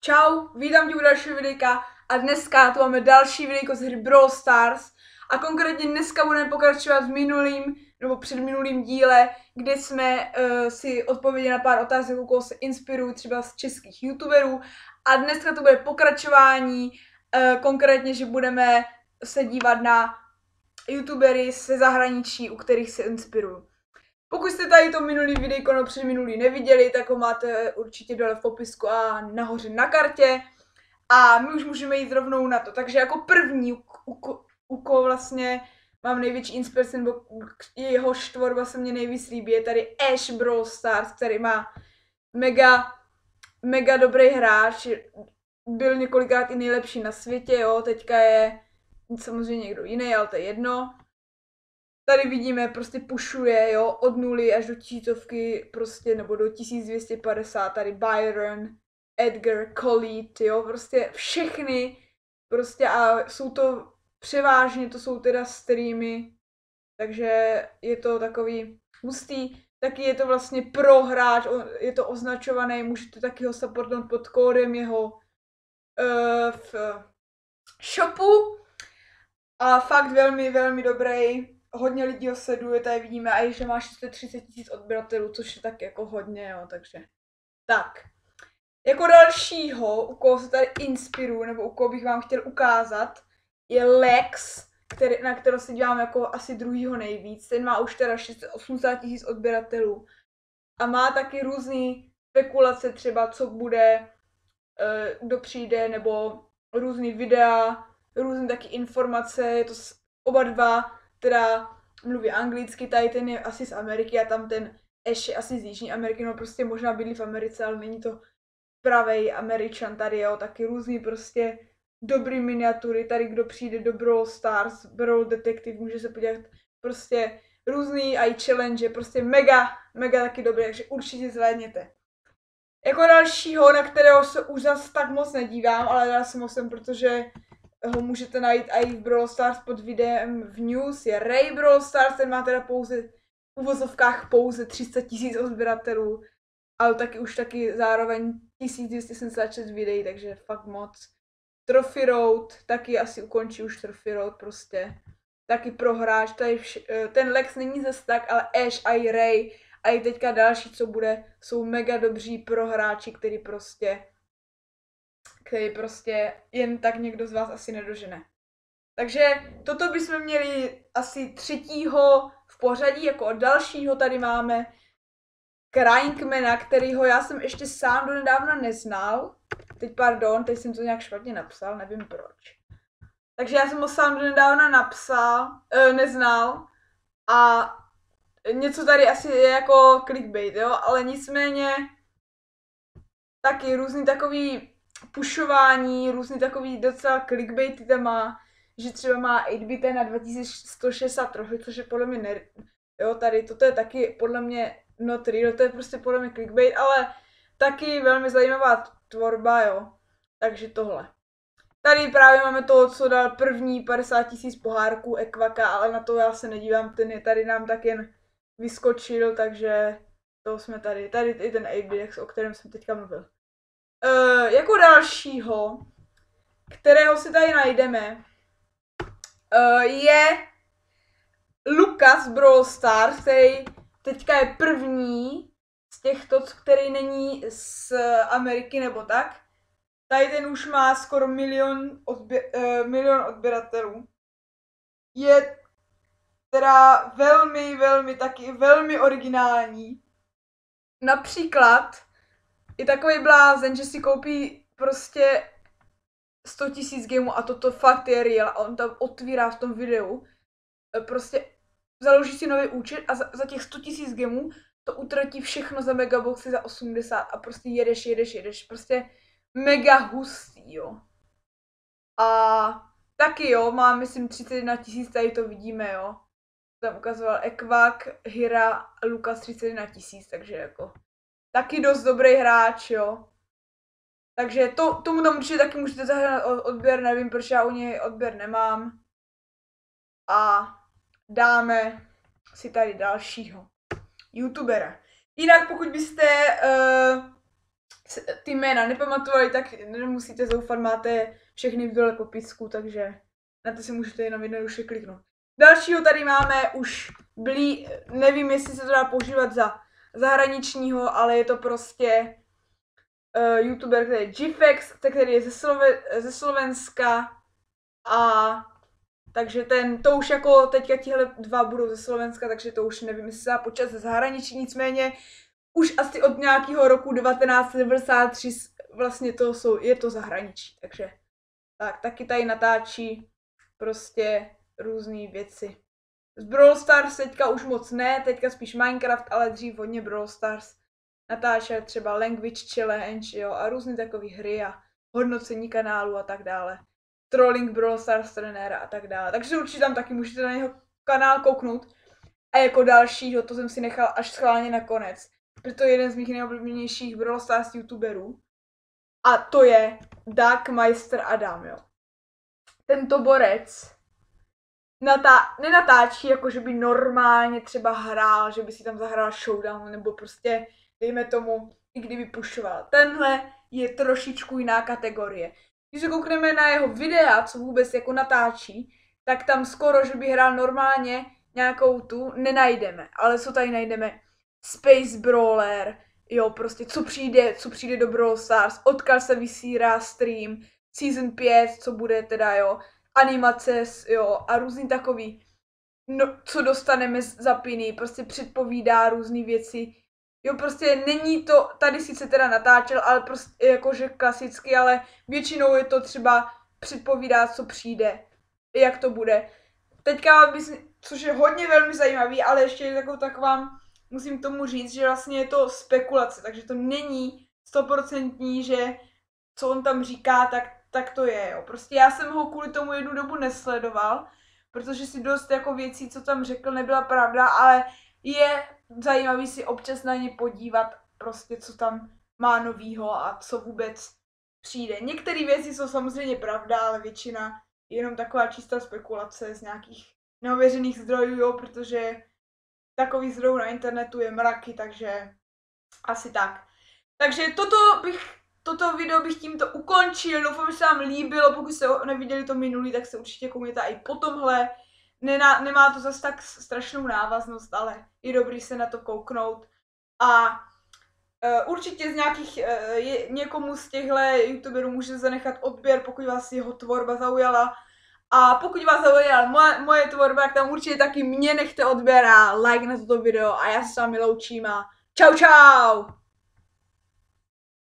Čau, vítám tě u dalšího videjka a dneska tu máme další videjko z hry Brawl Stars a konkrétně dneska budeme pokračovat v minulým nebo předminulým díle, kde jsme si odpověděli na pár otázek, u koho se inspirují třeba z českých youtuberů a dneska to bude pokračování, konkrétně, že budeme se dívat na youtubery ze zahraničí, u kterých se inspiruju. Pokud jste tady to minulý videjko nebo předminulý neviděli, tak ho máte určitě dole v popisku a nahoře na kartě. A my už můžeme jít rovnou na to. Takže jako první, u koho vlastně mám největší inspiraci, nebo jeho tvorba se mně nejvíc líbí, je tady Ash Brawl Stars, který má mega dobrý hráč. Byl několikrát i nejlepší na světě, jo, teďka je samozřejmě někdo jiný, ale to je jedno. Tady vidíme, prostě pušuje, jo, od 0 až do 1000, prostě, nebo do 1250, tady Byron, Edgar, Khalid, jo, prostě všechny, prostě a jsou to převážně, to jsou teda streamy, takže je to takový hustý, taky je to vlastně pro hráč, je to označované, můžete taky ho supportnout pod kódem jeho v shopu a fakt velmi dobrý. Hodně lidí ho sleduje, tady vidíme i, že má 630 000 odběratelů, což je tak jako hodně, jo, takže. Tak. Jako dalšího, u koho se tady inspiruju, nebo u koho bych vám chtěl ukázat, je Lex, na kterého se dívám jako asi druhýho nejvíc. Ten má už teda 680 000 odběratelů. A má taky různý spekulace, třeba co bude, kdo přijde, nebo různý videa, různé taky informace, je to oba dva, teda mluví anglicky, tady ten je asi z Ameriky a tam ten Ash je asi z Jižní Ameriky, no prostě možná bydlí v Americe, ale není to pravej Američan tady, jo, taky různý prostě dobrý miniatury, tady kdo přijde do Brawl Stars, Brawl Detective, může se podívat, prostě různý i challenge, prostě mega taky dobrý, takže určitě zhlédněte. Jako dalšího, na kterého se už zas tak moc nedívám, ale dala jsem ho sem, protože ho můžete najít i v Brawl Stars pod videem v news, je Ray Brawl Stars, ten má teda pouze v uvozovkách pouze 300 000 odběratelů, ale taky už taky zároveň 1276 videí, takže fakt moc. Trophy Road, taky asi ukončí už Trophy Road prostě. Taky prohráč, tady ten Lex není zase tak, ale Ash a i Ray a i teďka další, co bude, jsou mega dobří prohráči, který prostě jen tak někdo z vás asi nedožene. Takže toto bychom měli asi třetího v pořadí, jako od dalšího tady máme Cryingmana, kterýho já jsem ještě sám donedávna neznal. Teď jsem to nějak špatně napsal, nevím proč. Takže já jsem ho sám donedávna neznal a něco tady asi je jako clickbait, jo, ale nicméně taky různý takový pušování, různý takový docela clickbaity tam má, že třeba má 8-bit na 2160 trofy, což je podle mě jo, tady toto je taky podle mě not real, to je prostě podle mě clickbait, ale taky velmi zajímavá tvorba, jo, takže tohle. Tady právě máme toho, co dal první 50 000 pohárků Ekvaka, ale na to já se nedívám, ten je tady nám tak jen vyskočil, takže to jsme tady je ten 8-bit, o kterém jsem teďka mluvil. Jako dalšího, kterého si tady najdeme, je Lukas Brawl Stars, který teďka je první z těchto, který není z Ameriky nebo tak. Tady ten už má skoro milion odběratelů. Je teda velmi originální. Například je takový blázen, že si koupí prostě 100 000 gameů a toto fakt je real a on tam otvírá v tom videu. Prostě založí si nový účet a za těch 100 000 gameů to utratí všechno za megaboxy za 80 a prostě jedeš. Prostě mega hustý, jo. A taky jo, má myslím 31 000, tady to vidíme, jo. Tam ukazoval Ekvak, Hira, Lukas 31 000, takže jako taky dost dobrý hráč, jo. Takže tomu tam určitě taky můžete zahrát odběr, nevím, proč já u něj odběr nemám. A dáme si tady dalšího youtubera. Jinak pokud byste ty jména nepamatovali, tak nemusíte zoufat, máte všechny v dole popisku, takže na to si můžete jenom jednoduše kliknout. Dalšího tady máme už nevím, jestli se to dá používat za zahraničního, ale je to prostě youtuber, který je Gfex, který je ze Slovenska a takže to už jako teďka tihle dva budou ze Slovenska, takže to už nevím, jestli se dá počítat ze zahraničí, nicméně už asi od nějakého roku 1993 vlastně je to zahraničí, takže tak, taky tady natáčí prostě různé věci. Z Brawl Stars teďka už moc ne, teďka spíš Minecraft, ale dřív hodně Brawl Stars. Natáčel třeba Language Challenge, jo, a různé takové hry a hodnocení kanálu a tak dále. Trolling Brawl Stars trenéra a tak dále. Takže určitě tam taky můžete na jeho kanál kouknout. A jako dalšího, to jsem si nechal až schválně nakonec. Protože je jeden z mých nejoblíbenějších Brawl Stars youtuberů. A to je Darkmeister Adam, jo. Tento borec nenatáčí, jako že by normálně třeba hrál, že by si tam zahrál showdown, nebo prostě, dejme tomu, i kdyby pushoval. Tenhle je trošičku jiná kategorie. Když se koukneme na jeho videa, co vůbec jako natáčí, tak tam skoro, že by hrál normálně nějakou tu, nenajdeme. Ale co tady najdeme? Space Brawler, jo, prostě co přijde do Brawl Stars, odkud se vysírá stream, Season 5, co bude teda, jo, animace, jo, a různý takový, no, co dostaneme za piny, prostě předpovídá různé věci. Jo, prostě není to, tady sice teda natáčel, ale prostě jakože klasicky, ale většinou je to třeba předpovídá, co přijde, jak to bude. Teďka, což je hodně velmi zajímavý, ale ještě jako vám musím tomu říct, že vlastně je to spekulace, takže to není 100%, že co on tam říká, tak to je, jo. Prostě já jsem ho kvůli tomu jednu dobu nesledoval, protože si dost jako věcí, co tam řekl, nebyla pravda, ale je zajímavý si občas na ně podívat, prostě co tam má novýho a co vůbec přijde. Některé věci jsou samozřejmě pravda, ale většina je jenom taková čistá spekulace z nějakých neověřených zdrojů, jo, protože takových zdrojů na internetu je mraky, takže asi tak. Takže toto video bych tímto ukončil, doufám, že se vám líbilo, pokud jste neviděli to minulý, tak se určitě koukněte i po tomhle. Nemá to zase tak strašnou návaznost, ale je dobrý se na to kouknout. A určitě z nějakých, někomu z těchto youtuberů můžete zanechat odběr, pokud vás jeho tvorba zaujala. A pokud vás zaujala moje tvorba, tak tam určitě taky mě nechte odběr a like na toto video a já se s vámi loučím a čau čau!